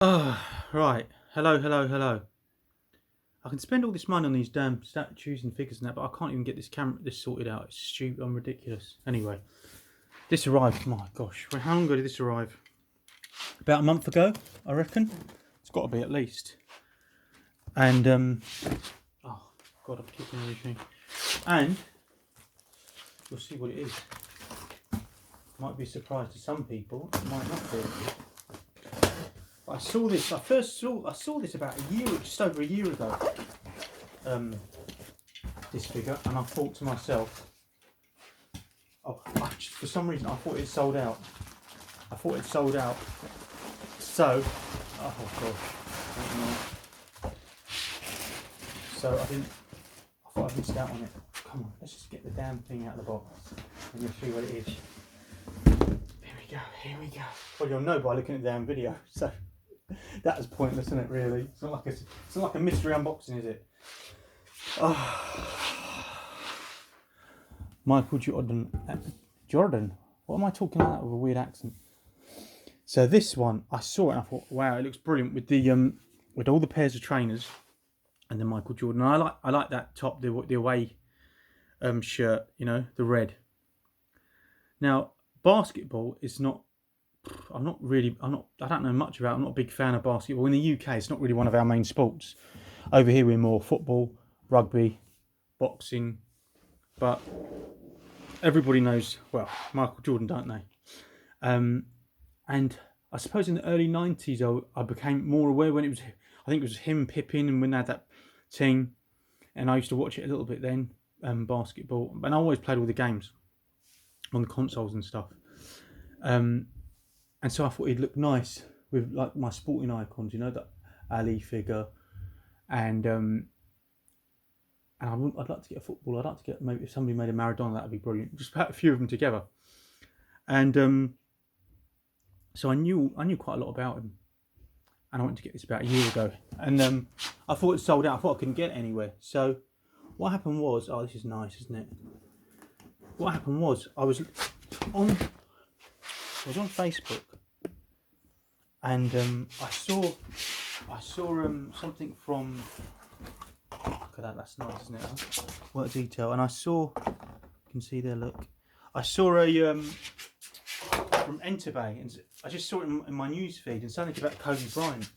Right. Hello. I can spend all this money on these damn statues and figures and that, but I can't even get this sorted out. It's stupid. I'm ridiculous. Anyway, this arrived. My gosh, how long ago did this arrive? About a month ago, I reckon. It's got to be at least. And oh god, I'm kicking everything. And you'll see what it is. Might be a surprise to some people. It might not be. I saw this. I saw this about just over a year ago. This figure, and I thought to myself, for some reason, I thought it sold out. So, oh gosh, so I thought I'd missed out on it. Come on, let's just get the damn thing out of the box, and you'll see what it is. Here we go. Well, you'll know by looking at the damn video. So. That is pointless, isn't it? Really, it's not like a mystery unboxing, is it? Michael Jordan. What am I talking about with a weird accent? So this one, I saw it and I thought, wow, it looks brilliant with the with all the pairs of trainers and the Michael Jordan. And I like that top, the away shirt, you know, the red. Now, basketball is not. I don't know much about it. I'm not a big fan of basketball. In the UK, it's not really one of our main sports. Over here, we're more football, rugby, boxing. But everybody knows, well, Michael Jordan, don't they? And I suppose in the early 90s, I became more aware when I think it was him, Pippin, and when they had that team. And I used to watch it a little bit then, basketball. And I always played all the games on the consoles and stuff. And so I thought he'd look nice with like my sporting icons, you know, that Ali figure, and I'd like to get a football. I'd like to get, maybe if somebody made a Maradona, that'd be brilliant. Just put a few of them together, and so I knew quite a lot about him, and I went to get this about a year ago, and I thought it sold out. I thought I couldn't get it anywhere. So what happened was, oh, this is nice, isn't it? What happened was I was on Facebook, and I saw something from. Look at that, that's nice, isn't it? Huh? What a detail! And I saw, you can see there. Look, I saw a from Enterbay, and I just saw it in my news feed, and something about Kobe Bryant.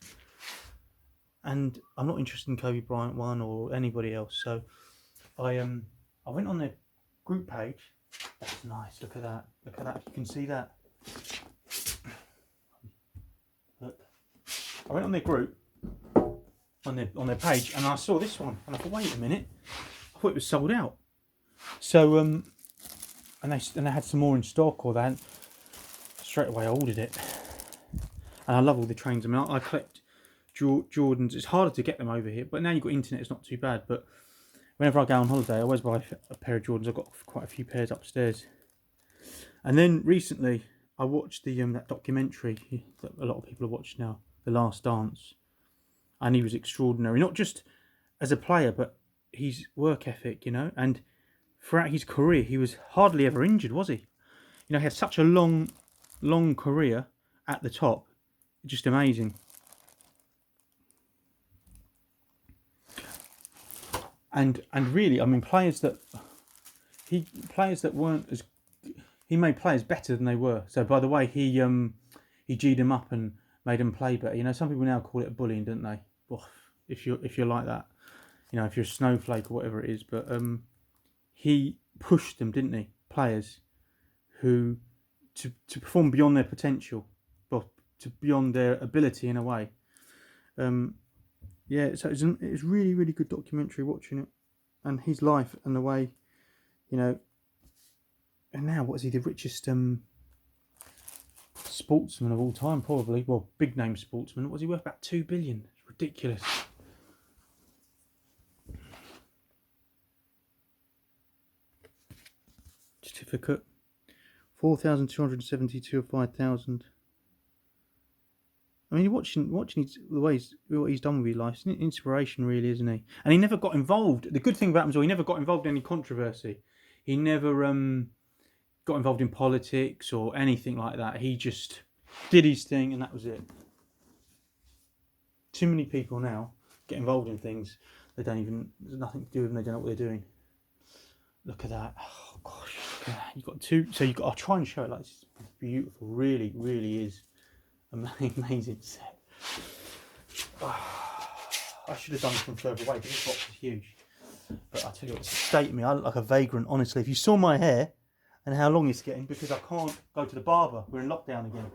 And I'm not interested in Kobe Bryant one or anybody else, so I went on their group page. That's nice. Look at that. Look at that. You can see that. Look. I went on their group, on their page, and I saw this one, and I thought, wait a minute, I thought it was sold out. So and they had some more in stock, or that. Straight away I ordered it, and I love all the trains. I mean, I collect Jordans. It's harder to get them over here, but now you've got internet, it's not too bad. But whenever I go on holiday, I always buy a pair of Jordans. I've got quite a few pairs upstairs. And then recently, I watched the that documentary that a lot of people have watched now, The Last Dance, and he was extraordinary. Not just as a player, but his work ethic, you know. And throughout his career, he was hardly ever injured, was he? You know, he had such a long career at the top. Just amazing. And really, I mean, players that weren't as, he made players better than they were. So by the way, he G'd them up and made them play better. You know, some people now call it bullying, don't they? Well, if you're like that, you know, if you're a snowflake or whatever it is. But he pushed them, didn't he? Players who to perform beyond their potential, but to beyond their ability in a way. Yeah, so it's really, really good documentary watching it, and his life and the way, you know. And now, what is he? The richest sportsman of all time, probably. Well, big name sportsman. What was he worth? About 2 billion. It's ridiculous. Certificate 4,272 of 5,000. I mean, watching what he's done with his life, it's an inspiration, really, isn't he? And he never got involved. The good thing about him is, he never got involved in any controversy. He never got involved in politics or anything like that. He just did his thing, and that was it. too many people now get involved in things they don't even, there's nothing to do with them, they don't know what they're doing. Look at that. Oh gosh, look at that. You've got two, so you've got, I'll try and show it, like, it's beautiful, really, really is amazing set. Oh, I should have done it from further away, but this box is huge. But I tell you what, it's a state of me, I look like a vagrant, honestly. If you saw my hair and how long it's getting, because I can't go to the barber, we're in lockdown again.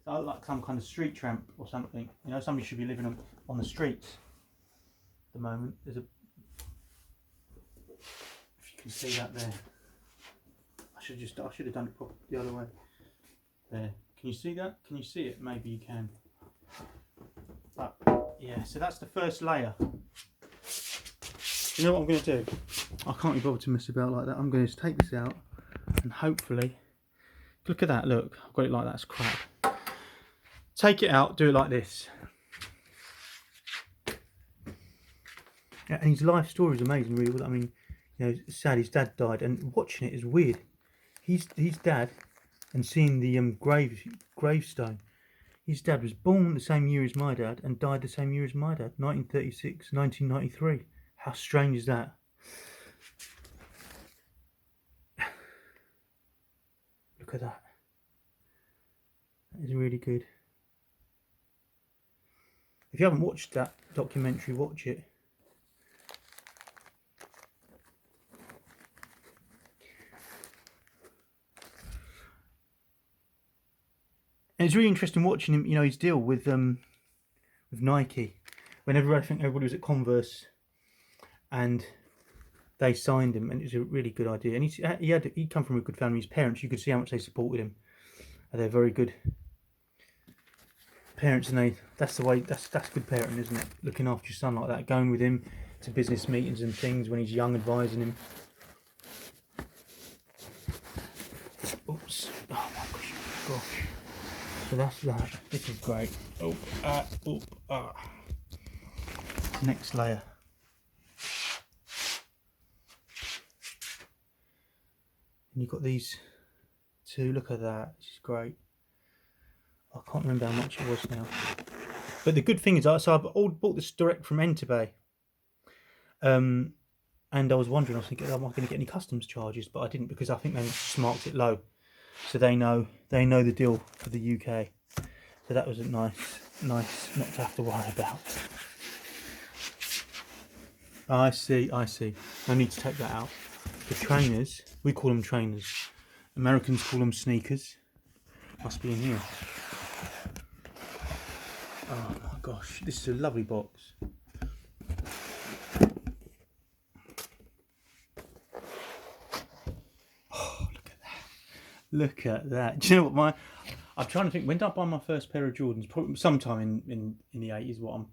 I look like some kind of street tramp or something. You know, somebody should be living on the streets at the moment. There's a, if you can see that there, I should have done it the other way. There, can you see that? Can you see it? Maybe you can. But yeah, so that's the first layer. You know what I'm going to do? I can't be bothered to mess about like that. I'm going to just take this out and hopefully, look at that, look, I've got it like that, it's crap. Take it out, do it like this. Yeah, and his life story is amazing, really. I mean, you know, it's sad his dad died, and watching it is weird. His dad, and seeing the gravestone, his dad was born the same year as my dad and died the same year as my dad, 1936, 1993. How strange is that? Look at that. That is really good. If you haven't watched that documentary, watch it. And it's really interesting watching him, you know, his deal with Nike. Whenever I think everybody was at Converse and they signed him, and it was a really good idea. And he'd come from a good family. His parents, you could see how much they supported him. They're very good parents, and that's good parenting, isn't it? Looking after your son like that, going with him to business meetings and things when he's young, advising him. Oops! Oh my gosh! So that's that. This is great. Next layer. And you've got these two. Look at that. This is great. I can't remember how much it was now. But the good thing is, so I've bought this direct from Enterbay. And I was wondering, I was thinking, am I going to get any customs charges? But I didn't, because I think they just marked it low. So they know the deal for the UK. So that was a nice not to have to worry about. I see. I need to take that out. The trainers, we call them trainers. Americans call them sneakers. Must be in here. Oh my gosh, this is a lovely box. Oh, look at that. Look at that. Do you know what I'm trying to think, when did I buy my first pair of Jordans? Probably sometime in the 80s. I'm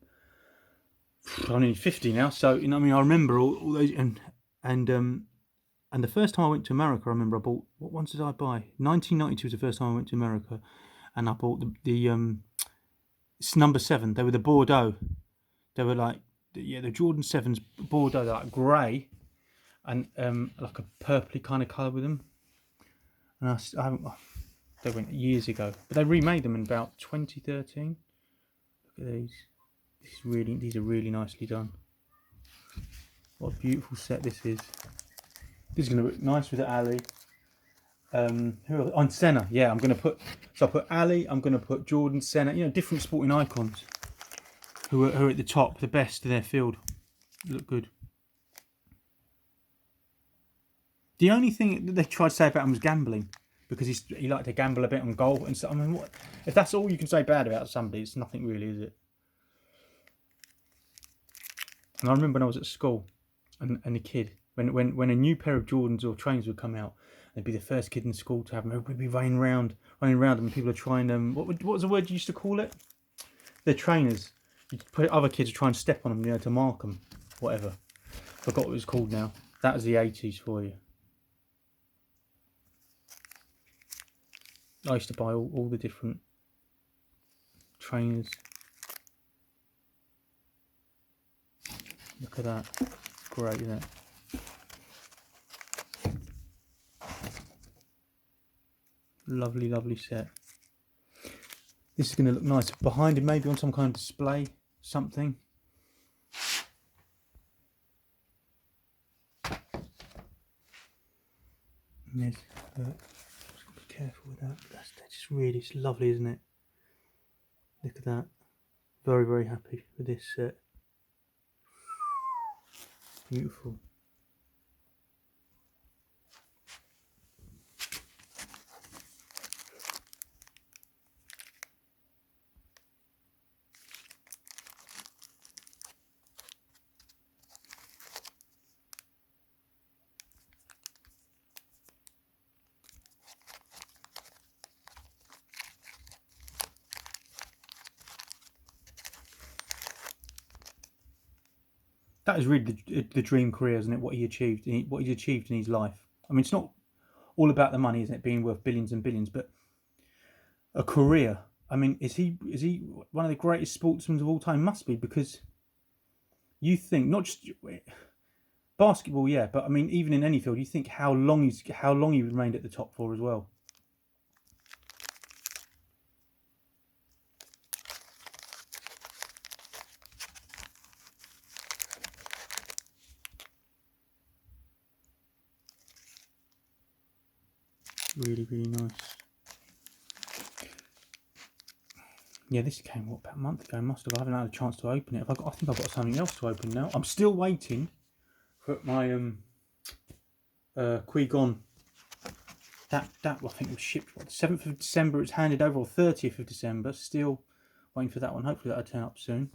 only 50 now, so you know, I mean, I remember all those, and the first time I went to America, I remember I bought, what ones did I buy? 1992 was the first time I went to America, and I bought it's number 7. They were the Bordeaux. They were like, the Jordan 7s Bordeaux, like grey, and like a purpley kind of colour with them. And I haven't. They went years ago, but they remade them in about 2013. Look at these. These are really nicely done. What a beautiful set this is. This is going to look nice with Ali. On Senna, yeah. I'm going to put. So I put Ali. I'm going to put Jordan, Senna. You know, different sporting icons who are at the top, the best in their field. Look good. The only thing that they tried to say about him was gambling, because he liked to gamble a bit on golf and stuff. I mean, what if that's all you can say bad about somebody? It's nothing really, is it? And I remember when I was at school, and a kid, when a new pair of Jordans or trainers would come out, they'd be the first kid in school to have them. Everybody would be running around them, and people are trying them. What was the word you used to call it? They're trainers. You put other kids to try and step on them, you know, to mark them, whatever. Forgot what it was called now. That was the 80s for you. I used to buy all the different trainers. Look at that. Great, isn't it? Lovely set. This is going to look nice behind him, maybe on some kind of display. something. And there's, just got to be careful with that. That's just really, it's lovely, isn't it? Look at that. Very, very happy with this set. Beautiful. That is really the dream career, isn't it? What he achieved, what he's achieved in his life. I mean, it's not all about the money, isn't it? Being worth billions and billions, but a career. I mean, is he one of the greatest sportsmen of all time? Must be, because you think not just basketball, yeah, but I mean, even in any field, you think how long he remained at the top for as well. Really, really nice. Yeah, this came what, about a month ago. Must have. I haven't had a chance to open it. I think I've got something else to open now. I'm still waiting for my Qui-Gon. That I think was shipped what, the 7th of December. It's handed over, or 30th of December. Still waiting for that one. Hopefully that'll turn up soon.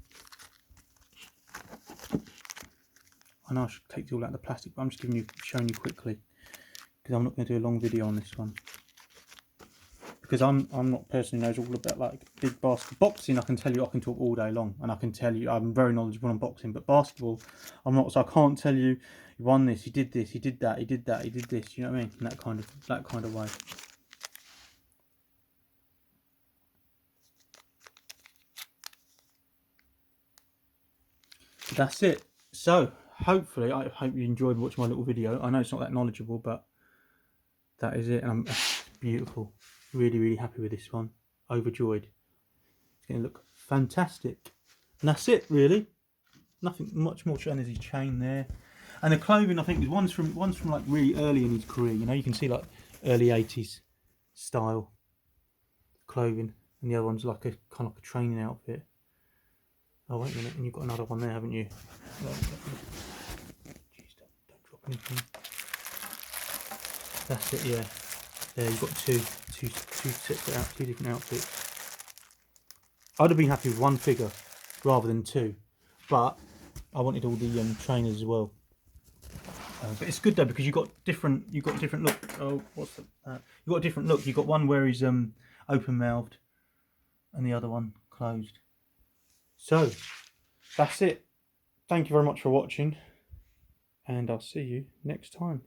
I know I should take it all out of the plastic, but I'm just showing you quickly, because I'm not going to do a long video on this one. Because I'm not personally knows all about like big basketball. Boxing, I can tell you, I can talk all day long, and I can tell you I'm very knowledgeable on boxing. But basketball, I'm not, so I can't tell you he won this, he did this, he did that, he did that, he did this. You know what I mean? In that kind of way. That's it. So hopefully, I hope you enjoyed watching my little video. I know it's not that knowledgeable, but that is it. And I'm beautiful. Really, really happy with this one. Overjoyed. It's going to look fantastic. And that's it, really. Nothing much more. And there's his chain there. And the clothing, I think, one's from like really early in his career. You know, you can see like early 80s style clothing, and the other one's like a kind of like a training outfit. Oh wait a minute, and you've got another one there, haven't you? Jeez, don't drop anything. That's it, yeah. There, you've got two different outfits. I'd have been happy with one figure rather than two, but I wanted all the trainers as well. But it's good though, because you got different look. Oh, what's that? You got a different look. You got one where he's open mouthed, and the other one closed. So that's it. Thank you very much for watching, and I'll see you next time.